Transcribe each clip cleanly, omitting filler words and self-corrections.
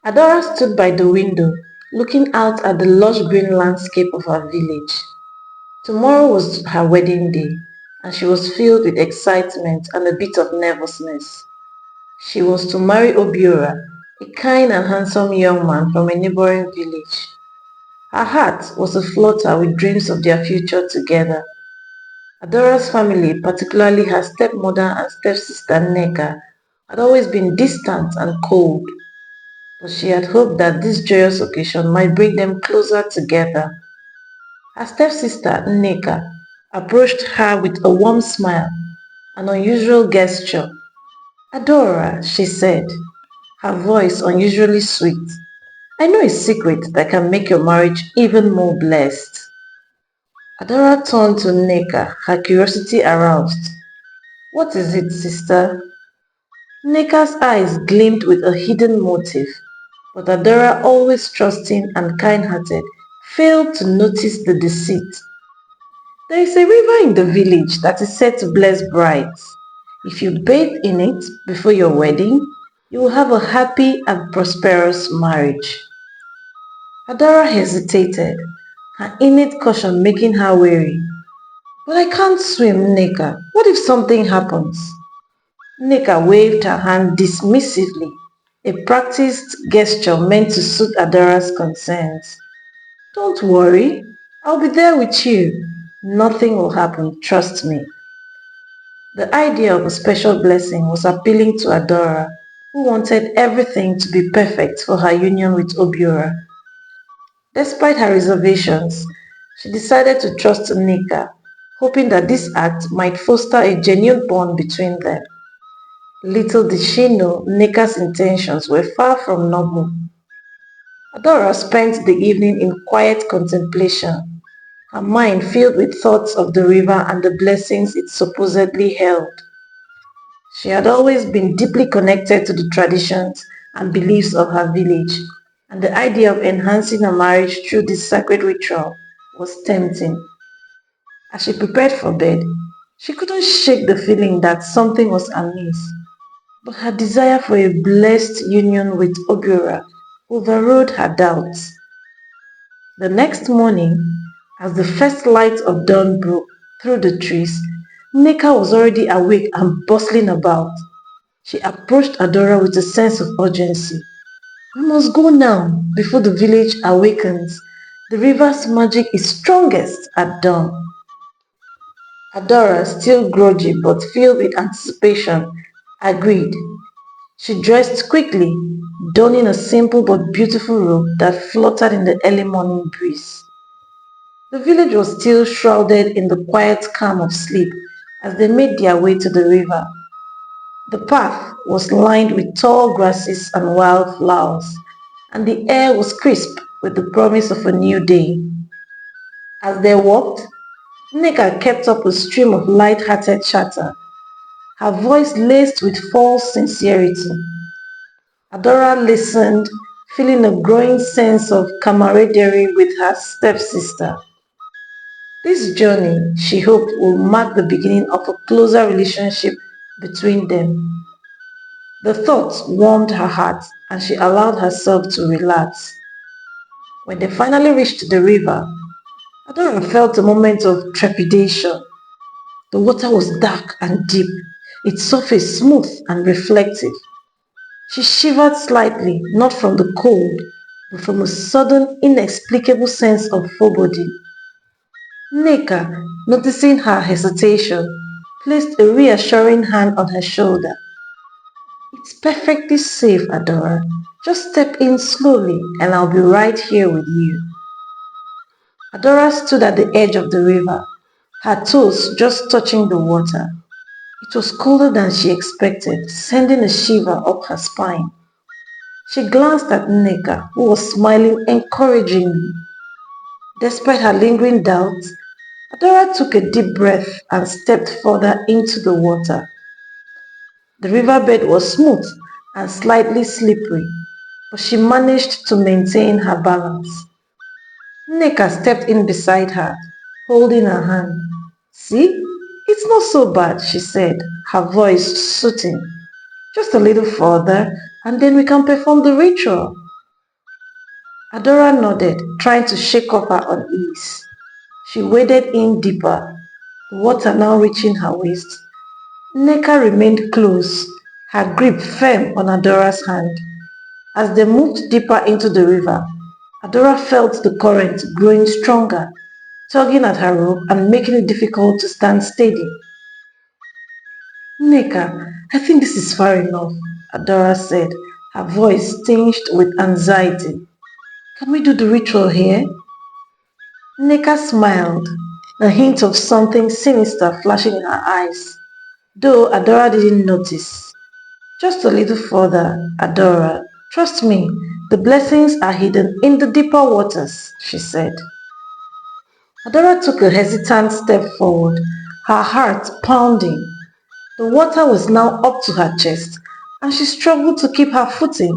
Adora stood by the window, looking out at the lush green landscape of her village. Tomorrow was her wedding day, and she was filled with excitement and a bit of nervousness. She was to marry Obiora, a kind and handsome young man from a neighboring village. Her heart was aflutter with dreams of their future together. Adora's family, particularly her stepmother and stepsister Nneka, had always been distant and cold, but she had hoped that this joyous occasion might bring them closer together. Her stepsister Nneka approached her with a warm smile, an unusual gesture. Adora, she said, her voice unusually sweet. I know a secret that can make your marriage even more blessed. Adora turned to Nneka, her curiosity aroused. What is it, sister? Nneka's eyes gleamed with a hidden motive, but Adora, always trusting and kind-hearted, failed to notice the deceit. There is a river in the village that is said to bless brides. If you bathe in it before your wedding, you will have a happy and prosperous marriage. Adora hesitated, her innate caution making her wary. But I can't swim, Nneka. What if something happens? Nneka waved her hand dismissively, a practiced gesture meant to soothe Adora's concerns. Don't worry, I'll be there with you. Nothing will happen, trust me. The idea of a special blessing was appealing to Adora, who wanted everything to be perfect for her union with Obiora. Despite her reservations, she decided to trust Nneka, hoping that this act might foster a genuine bond between them. Little did she know Nneka's intentions were far from noble. Adora spent the evening in quiet contemplation, her mind filled with thoughts of the river and the blessings it supposedly held. She had always been deeply connected to the traditions and beliefs of her village, and the idea of enhancing her marriage through this sacred ritual was tempting. As she prepared for bed, she couldn't shake the feeling that something was amiss, but her desire for a blessed union with Obiora overrode her doubts. The next morning, as the first light of dawn broke through the trees, Nneka was already awake and bustling about. She approached Adora with a sense of urgency. We must go now, before the village awakens. The river's magic is strongest at dawn. Adora, still groggy but filled with anticipation, agreed. She dressed quickly, donning a simple but beautiful robe that fluttered in the early morning breeze. The village was still shrouded in the quiet calm of sleep as they made their way to the river. The path was lined with tall grasses and wildflowers, and the air was crisp with the promise of a new day. As they walked, Nneka kept up a stream of light-hearted chatter, her voice laced with false sincerity. Adora listened, feeling a growing sense of camaraderie with her stepsister. This journey, she hoped, would mark the beginning of a closer relationship between them. The thought warmed her heart and she allowed herself to relax. When they finally reached the river, Adora felt a moment of trepidation. The water was dark and deep, its surface smooth and reflective. She shivered slightly, not from the cold, but from a sudden, inexplicable sense of foreboding. Nneka, noticing her hesitation, placed a reassuring hand on her shoulder. It's perfectly safe, Adora. Just step in slowly and I'll be right here with you. Adora stood at the edge of the river, her toes just touching the water. It was colder than she expected, sending a shiver up her spine. She glanced at Nneka, who was smiling encouragingly. Despite her lingering doubts, Adora took a deep breath and stepped further into the water. The riverbed was smooth and slightly slippery, but she managed to maintain her balance. Nneka stepped in beside her, holding her hand. See, it's not so bad, she said, her voice soothing. Just a little further, and then we can perform the ritual. Adaora nodded, trying to shake off her unease. She waded in deeper, the water now reaching her waist. Nneka remained close, her grip firm on Adaora's hand. As they moved deeper into the river, Adaora felt the current growing stronger, tugging at her rope and making it difficult to stand steady. Nneka, I think this is far enough, Adaora said, her voice tinged with anxiety. Can we do the ritual here? Nneka smiled, a hint of something sinister flashing in her eyes, though Adaora didn't notice. Just a little further, Adaora. Trust me, the blessings are hidden in the deeper waters, she said. Adaora took a hesitant step forward, her heart pounding. The water was now up to her chest, and she struggled to keep her footing.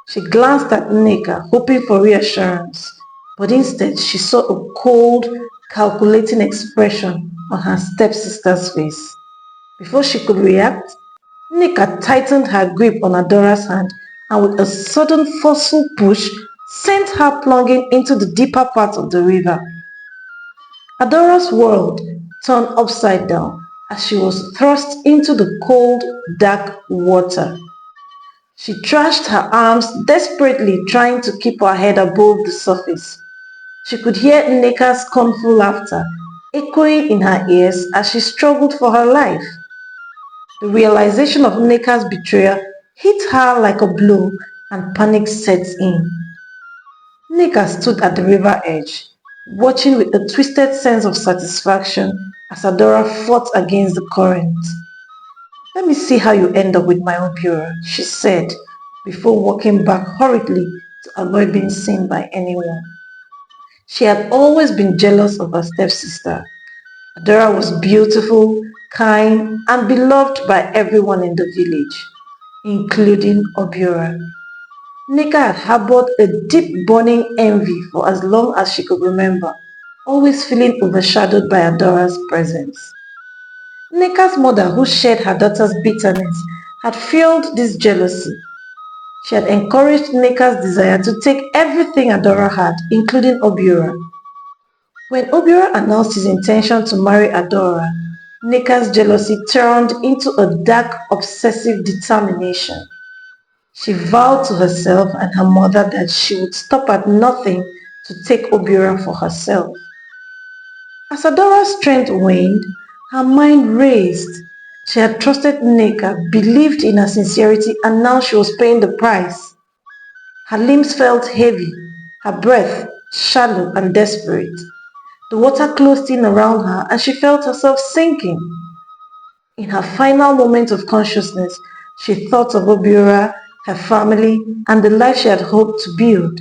She glanced at Nneka, hoping for reassurance, but instead she saw a cold, calculating expression on her stepsister's face. Before she could react, Nneka tightened her grip on Adora's hand and with a sudden forceful push sent her plunging into the deeper part of the river. Adora's world turned upside down as she was thrust into the cold, dark water. She thrashed her arms desperately trying to keep her head above the surface. She could hear Nneka's scornful laughter echoing in her ears as she struggled for her life. The realization of Nneka's betrayal hit her like a blow and panic set in. Nneka stood at the river edge, watching with a twisted sense of satisfaction as Adaora fought against the current. Let me see how you end up with my Obiora, she said, before walking back hurriedly to avoid being seen by anyone. She had always been jealous of her stepsister. Adaora was beautiful, kind, and beloved by everyone in the village, including Obiora. Nneka had harbored a deep burning envy for as long as she could remember, always feeling overshadowed by Adora's presence. Nneka's mother, who shared her daughter's bitterness, had fueled this jealousy. She had encouraged Nneka's desire to take everything Adora had, including Obiora. When Obiora announced his intention to marry Adaora, Nneka's jealousy turned into a dark, obsessive determination. She vowed to herself and her mother that she would stop at nothing to take Obiora for herself. As Adora's strength waned, her mind raced. She had trusted Nneka, believed in her sincerity, and now she was paying the price. Her limbs felt heavy, her breath shallow and desperate. The water closed in around her and she felt herself sinking. In her final moment of consciousness, she thought of Obiora, her family, and the life she had hoped to build.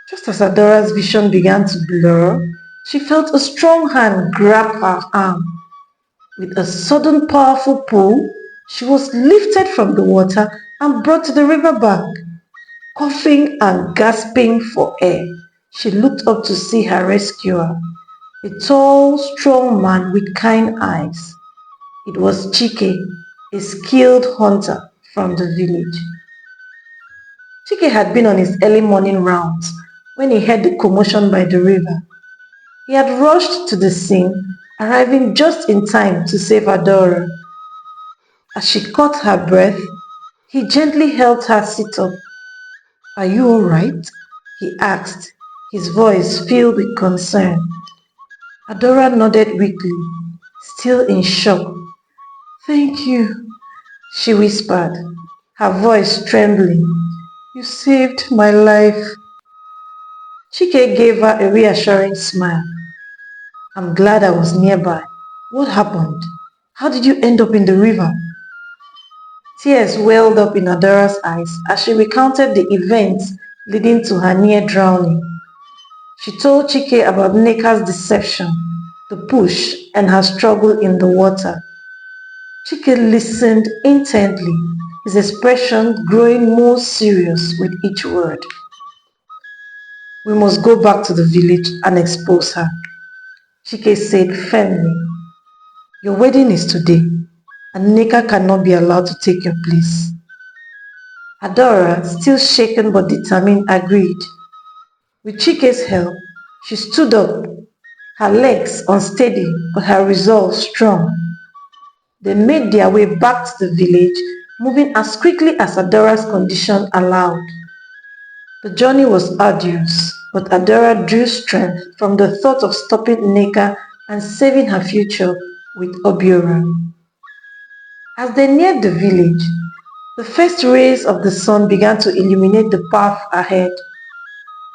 Just as Adora's vision began to blur, she felt a strong hand grab her arm. With a sudden powerful pull, she was lifted from the water and brought to the riverbank. Coughing and gasping for air, she looked up to see her rescuer, a tall, strong man with kind eyes. It was Chike, a skilled hunter from the village. Chike had been on his early morning rounds when he heard the commotion by the river. He had rushed to the scene, arriving just in time to save Adaora. As she caught her breath, he gently helped her sit up. Are you all right? He asked, his voice filled with concern. Adaora nodded weakly, still in shock. Thank you, she whispered, her voice trembling. You saved my life. Chike gave her a reassuring smile. I'm glad I was nearby. What happened? How did you end up in the river? Tears welled up in Adora's eyes as she recounted the events leading to her near drowning. She told Chike about Nneka's deception, the push, and her struggle in the water. Chike listened intently, his expression growing more serious with each word. We must go back to the village and expose her, Chike said firmly. Your wedding is today, and Nneka cannot be allowed to take your place. Adaora, still shaken but determined, agreed. With Chike's help, she stood up, her legs unsteady but her resolve strong. They made their way back to the village, moving as quickly as Adora's condition allowed. The journey was arduous, but Adaora drew strength from the thought of stopping Nneka and saving her future with Obiora. As they neared the village, the first rays of the sun began to illuminate the path ahead.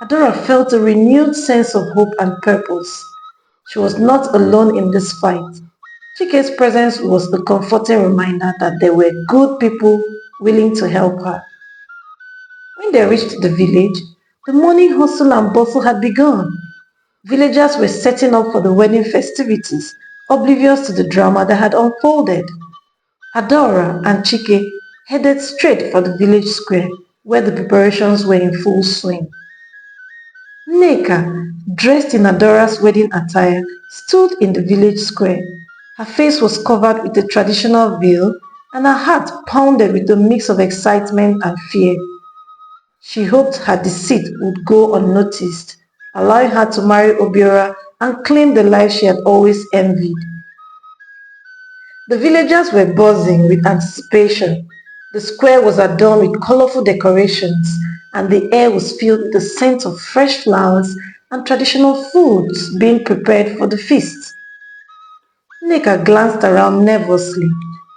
Adaora felt a renewed sense of hope and purpose. She was not alone in this fight. Chike's presence was a comforting reminder that there were good people willing to help her. When they reached the village, the morning hustle and bustle had begun. Villagers were setting up for the wedding festivities, oblivious to the drama that had unfolded. Adaora and Chike headed straight for the village square, where the preparations were in full swing. Nneka, dressed in Adora's wedding attire, stood in the village square. Her face was covered with a traditional veil and her heart pounded with a mix of excitement and fear. She hoped her deceit would go unnoticed, allowing her to marry Obiora and claim the life she had always envied. The villagers were buzzing with anticipation. The square was adorned with colorful decorations and the air was filled with the scent of fresh flowers and traditional foods being prepared for the feast. Nneka glanced around nervously,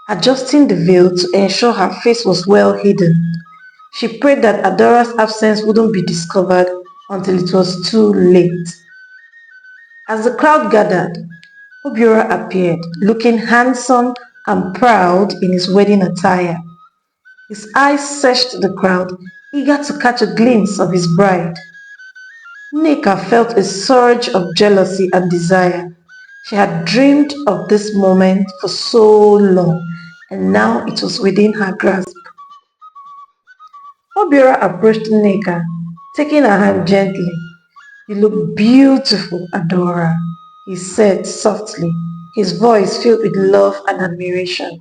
adjusting the veil to ensure her face was well hidden. She prayed that Adora's absence wouldn't be discovered until it was too late. As the crowd gathered, Obiora appeared, looking handsome and proud in his wedding attire. His eyes searched the crowd, eager to catch a glimpse of his bride. Nneka felt a surge of jealousy and desire. She had dreamed of this moment for so long, and now it was within her grasp. Obiora approached Nneka, taking her hand gently. "You look beautiful, Adaora," he said softly, his voice filled with love and admiration.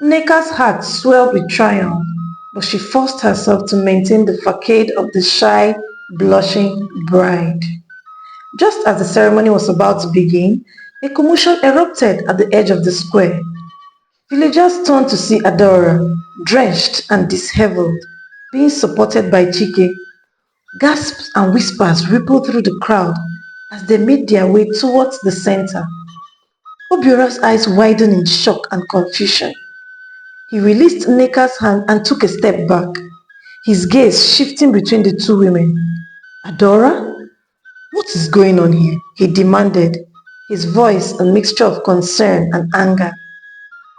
Nneka's heart swelled with triumph, but she forced herself to maintain the facade of the shy, blushing bride. Just as the ceremony was about to begin, a commotion erupted at the edge of the square. Villagers turned to see Adaora, drenched and disheveled, being supported by Chike. Gasps and whispers rippled through the crowd as they made their way towards the center. Obiora's eyes widened in shock and confusion. He released Nneka's hand and took a step back, his gaze shifting between the two women. "Adaora? What is going on here?" he demanded, his voice a mixture of concern and anger.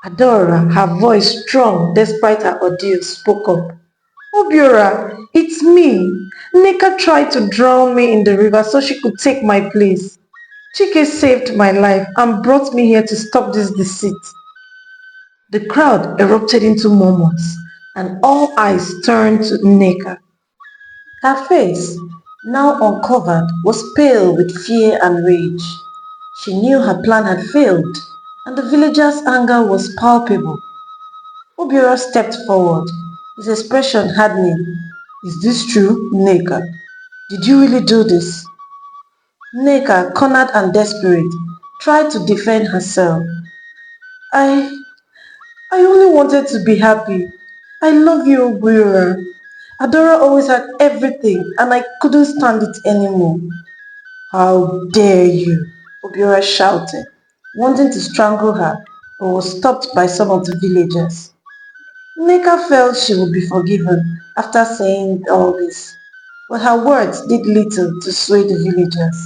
Adaora, her voice strong despite her ordeal, spoke up. "Obiora, it's me. Nneka tried to drown me in the river so she could take my place. Chike saved my life and brought me here to stop this deceit." The crowd erupted into murmurs and all eyes turned to Nneka. Her face, now uncovered, was pale with fear and rage. She knew her plan had failed and the villagers' anger was palpable. Obiora stepped forward, his expression hardening. "Is this true, Nneka? Did you really do this?" Nneka, cornered and desperate, tried to defend herself. I I only wanted to be happy. I love you, Obiora. Adaora always had everything and I couldn't stand it anymore." "How dare you!" Obiora shouted, wanting to strangle her, but was stopped by some of the villagers. Nneka felt she would be forgiven after saying all this, but her words did little to sway the villagers.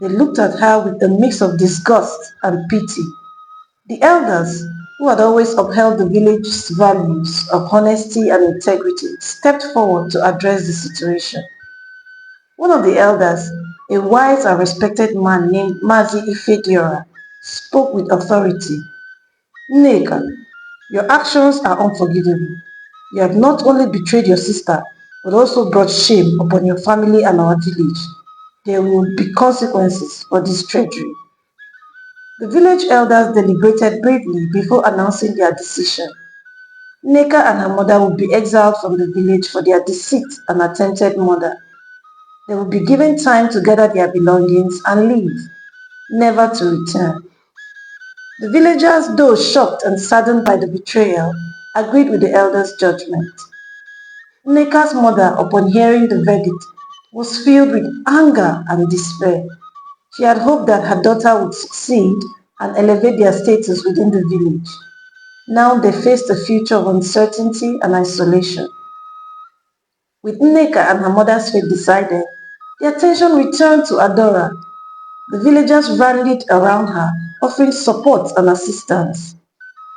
They looked at her with a mix of disgust and pity. The elders, who had always upheld the village's values of honesty and integrity, stepped forward to address the situation. One of the elders, a wise and respected man named Mazi Ifediora, spoke with authority. "Nneka, your actions are unforgivable. You have not only betrayed your sister, but also brought shame upon your family and our village. There will be consequences for this treachery." The village elders deliberated bravely before announcing their decision. Nneka and her mother would be exiled from the village for their deceit and attempted murder. They would be given time to gather their belongings and leave, never to return. The villagers, though shocked and saddened by the betrayal, agreed with the elders' judgment. Nneka's mother, upon hearing the verdict, was filled with anger and despair. She had hoped that her daughter would succeed and elevate their status within the village. Now they faced a future of uncertainty and isolation. With Nneka and her mother's fate decided, the attention returned to Adaora. The villagers rallied around her, offering support and assistance.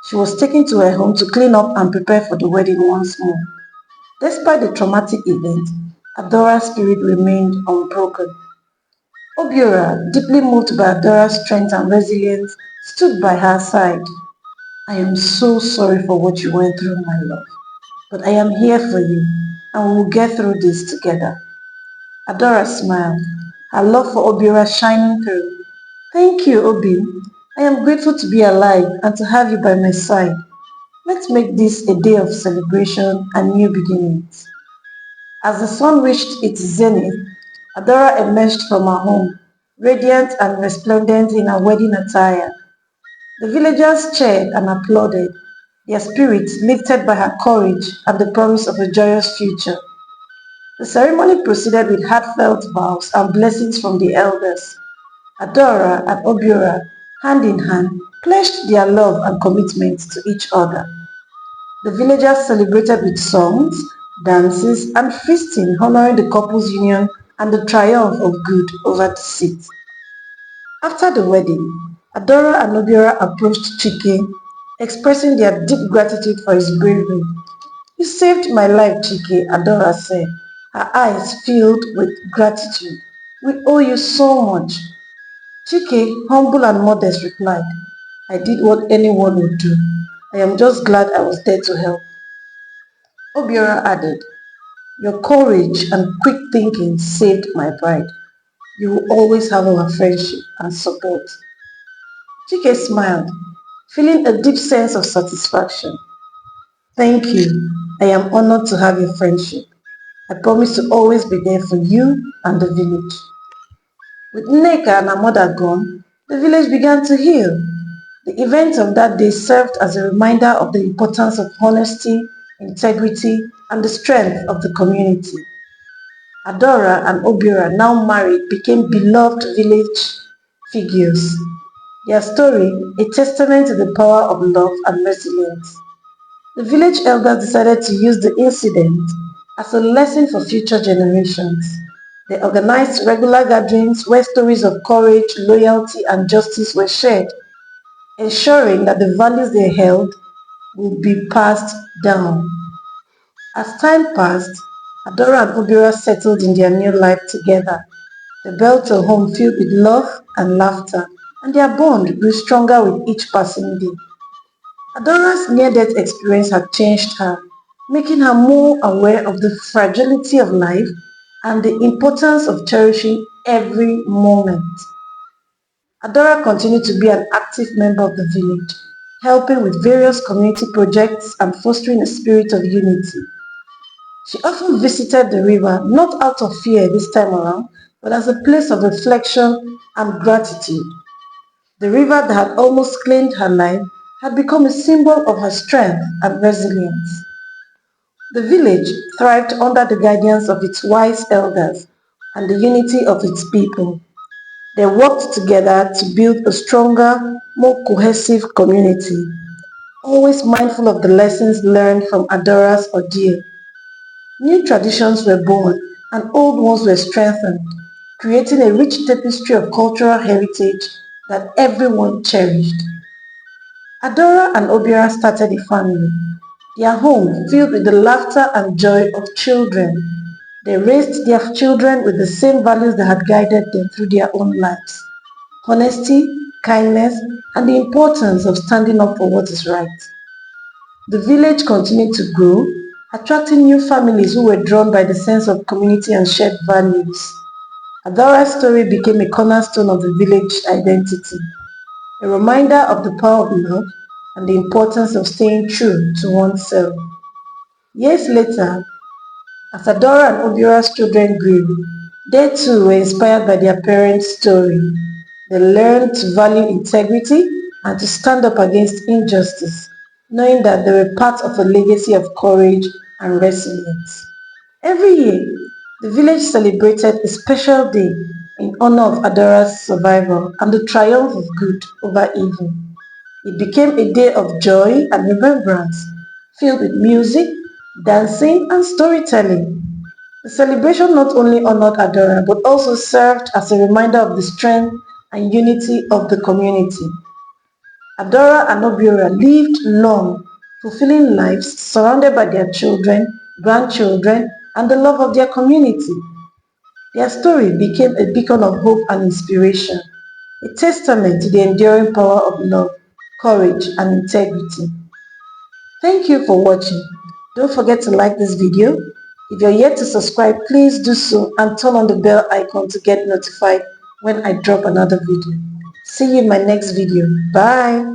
She was taken to her home to clean up and prepare for the wedding once more. Despite the traumatic event, Adora's spirit remained unbroken. Obiora, deeply moved by Adora's strength and resilience, stood by her side. I am so sorry for what you went through, my love, but I am here for you, and we will get through this together. Adora smiled, her love for Obiora shining through. Thank you, Obi. I am grateful to be alive and to have you by my side. Let's make this a day of celebration and new beginnings. As the sun reached its zenith, Adora emerged from her home, radiant and resplendent in her wedding attire. The villagers cheered and applauded, their spirits lifted by her courage and the promise of a joyous future. The ceremony proceeded with heartfelt vows and blessings from the elders. Adora and Obiora, hand in hand, pledged their love and commitment to each other. The villagers celebrated with songs, dances, and feasting honoring the couple's union and the triumph of good over deceit. After the wedding, Adora and Obiora approached Chike, expressing their deep gratitude for his bravery. You saved my life, Chike, Adora said, her eyes filled with gratitude. We owe you so much. Chike, humble and modest, replied, I did what anyone would do. I am just glad I was there to help. Obiora added, your courage and quick thinking saved my bride. You will always have our friendship and support. Chike smiled, feeling a deep sense of satisfaction. Thank you. I am honored to have your friendship. I promise to always be there for you and the village. With Nneka and her mother gone, the village began to heal. The events of that day served as a reminder of the importance of honesty, integrity, and the strength of the community. Adora and Obiora, now married, became beloved village figures. Their story, a testament to the power of love and resilience. The village elders decided to use the incident as a lesson for future generations. They organized regular gatherings where stories of courage, loyalty, and justice were shared, ensuring that the values they held would be passed down. As time passed, Adora and Obiora settled in their new life together. They built a home filled with love and laughter, and their bond grew stronger with each passing day. Adora's near-death experience had changed her, making her more aware of the fragility of life and the importance of cherishing every moment. Adora continued to be an active member of the village, helping with various community projects and fostering a spirit of unity. She often visited the river not out of fear this time around, but as a place of reflection and gratitude. The river that had almost claimed her life had become a symbol of her strength and resilience. The village thrived under the guidance of its wise elders and the unity of its people. They worked together to build a stronger, more cohesive community, always mindful of the lessons learned from Adora's ordeal. New traditions were born and old ones were strengthened, creating a rich tapestry of cultural heritage that everyone cherished. Adora and Obiora started a family, their home filled with the laughter and joy of children. They raised their children with the same values that had guided them through their own lives. Honesty, kindness, and the importance of standing up for what is right. The village continued to grow, attracting new families who were drawn by the sense of community and shared values. Adora's story became a cornerstone of the village identity, a reminder of the power of love and the importance of staying true to oneself. Years later, as Adora and Obiora's children grew, They too were inspired by their parents' story. They learned to value integrity and to stand up against injustice, knowing that they were part of a legacy of courage and resilience. Every year, the village celebrated a special day in honor of Adaora's survival and the triumph of good over evil. It became a day of joy and remembrance, filled with music, dancing, and storytelling. The celebration not only honored Adaora but also served as a reminder of the strength and unity of the community. Adaora and Obiora lived long, fulfilling lives surrounded by their children, grandchildren, and the love of their community. Their story became a beacon of hope and inspiration, a testament to the enduring power of love, courage, and integrity. Thank you for watching. Don't forget to like this video. If you're yet to subscribe, please do so and turn on the bell icon to get notified when I drop another video. See you in my next video. Bye.